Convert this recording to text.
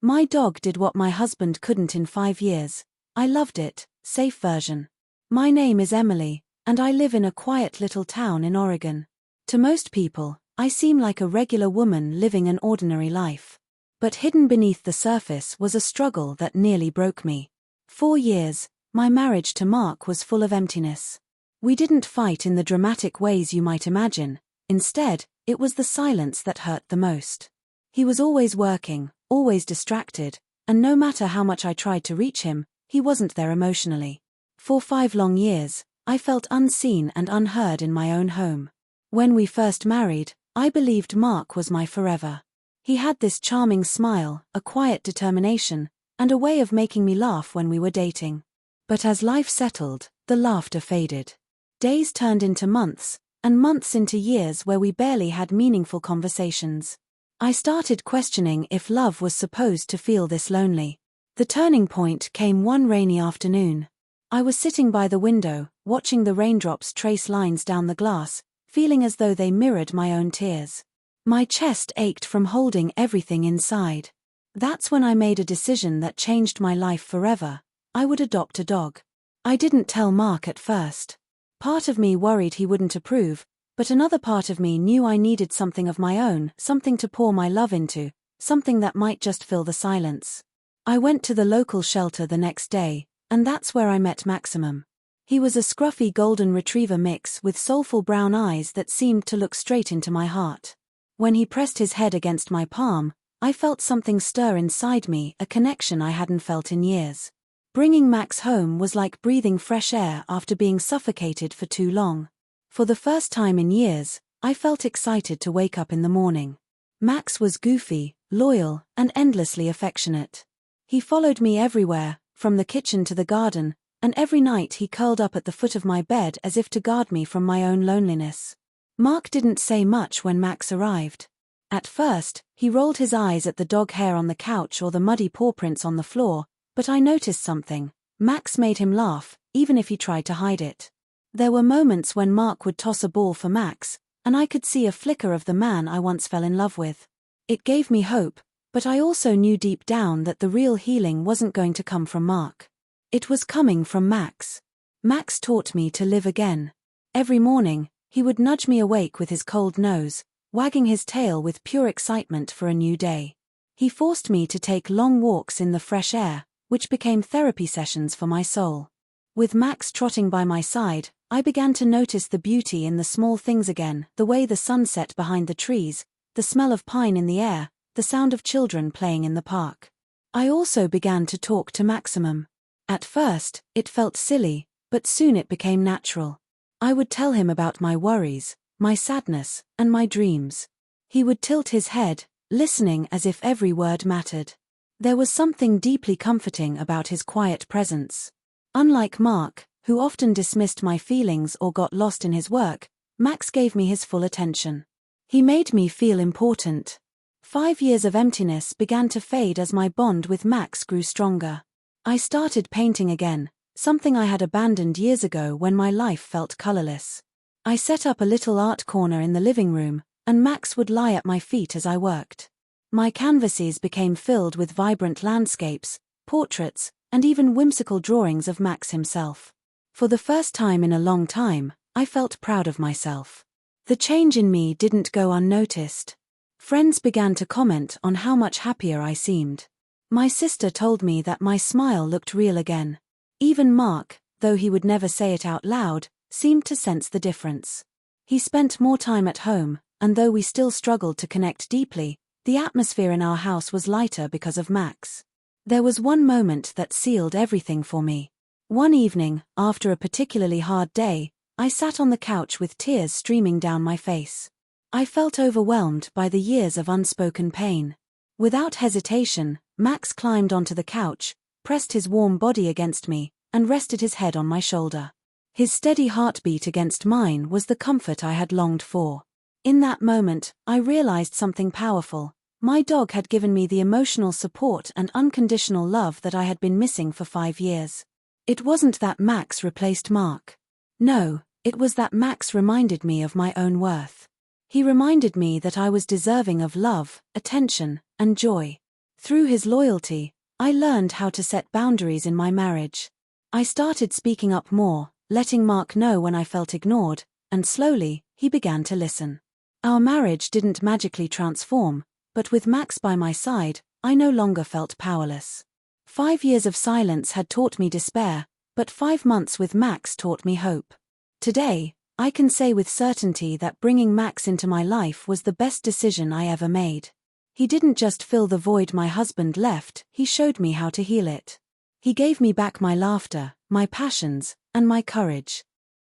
My dog did what my husband couldn't in 5 years. I loved it. Safe version. My name is Emily, and I live in a quiet little town in Oregon. To most people, I seem like a regular woman living an ordinary life. But hidden beneath the surface was a struggle that nearly broke me. 4 years, my marriage to Mark was full of emptiness. We didn't fight in the dramatic ways you might imagine. Instead, it was the silence that hurt the most. He was always working, always distracted, and no matter how much I tried to reach him, he wasn't there emotionally. For 5 long years, I felt unseen and unheard in my own home. When we first married, I believed Mark was my forever. He had this charming smile, a quiet determination, and a way of making me laugh when we were dating. But as life settled, the laughter faded. Days turned into months, and months into years where we barely had meaningful conversations. I started questioning if love was supposed to feel this lonely. The turning point came one rainy afternoon. I was sitting by the window, watching the raindrops trace lines down the glass, feeling as though they mirrored my own tears. My chest ached from holding everything inside. That's when I made a decision that changed my life forever. I would adopt a dog. I didn't tell Mark at first. Part of me worried he wouldn't approve, but another part of me knew I needed something of my own, something to pour my love into, something that might just fill the silence. I went to the local shelter the next day, and that's where I met Maximum. He was a scruffy golden retriever mix with soulful brown eyes that seemed to look straight into my heart. When he pressed his head against my palm, I felt something stir inside me, a connection I hadn't felt in years. Bringing Max home was like breathing fresh air after being suffocated for too long. For the first time in years, I felt excited to wake up in the morning. Max was goofy, loyal, and endlessly affectionate. He followed me everywhere, from the kitchen to the garden, and every night he curled up at the foot of my bed as if to guard me from my own loneliness. Mark didn't say much when Max arrived. At first, he rolled his eyes at the dog hair on the couch or the muddy paw prints on the floor, but I noticed something. Max made him laugh, even if he tried to hide it. There were moments when Mark would toss a ball for Max, and I could see a flicker of the man I once fell in love with. It gave me hope, but I also knew deep down that the real healing wasn't going to come from Mark. It was coming from Max. Max taught me to live again. Every morning, he would nudge me awake with his cold nose, wagging his tail with pure excitement for a new day. He forced me to take long walks in the fresh air, which became therapy sessions for my soul. With Max trotting by my side, I began to notice the beauty in the small things again, the way the sun set behind the trees, the smell of pine in the air, the sound of children playing in the park. I also began to talk to Maximum. At first, it felt silly, but soon it became natural. I would tell him about my worries, my sadness, and my dreams. He would tilt his head, listening as if every word mattered. There was something deeply comforting about his quiet presence. Unlike Mark, who often dismissed my feelings or got lost in his work, Max gave me his full attention. He made me feel important. 5 years of emptiness began to fade as my bond with Max grew stronger. I started painting again, something I had abandoned years ago when my life felt colorless. I set up a little art corner in the living room, and Max would lie at my feet as I worked. My canvases became filled with vibrant landscapes, portraits, and even whimsical drawings of Max himself. For the first time in a long time, I felt proud of myself. The change in me didn't go unnoticed. Friends began to comment on how much happier I seemed. My sister told me that my smile looked real again. Even Mark, though he would never say it out loud, seemed to sense the difference. He spent more time at home, and though we still struggled to connect deeply, the atmosphere in our house was lighter because of Max. There was one moment that sealed everything for me. One evening, after a particularly hard day, I sat on the couch with tears streaming down my face. I felt overwhelmed by the years of unspoken pain. Without hesitation, Max climbed onto the couch, pressed his warm body against me, and rested his head on my shoulder. His steady heartbeat against mine was the comfort I had longed for. In that moment, I realized something powerful. My dog had given me the emotional support and unconditional love that I had been missing for 5 years. It wasn't that Max replaced Mark. No, it was that Max reminded me of my own worth. He reminded me that I was deserving of love, attention, and joy. Through his loyalty, I learned how to set boundaries in my marriage. I started speaking up more, letting Mark know when I felt ignored, and slowly, he began to listen. Our marriage didn't magically transform, but with Max by my side, I no longer felt powerless. 5 years of silence had taught me despair, but 5 months with Max taught me hope. Today, I can say with certainty that bringing Max into my life was the best decision I ever made. He didn't just fill the void my husband left, he showed me how to heal it. He gave me back my laughter, my passions, and my courage.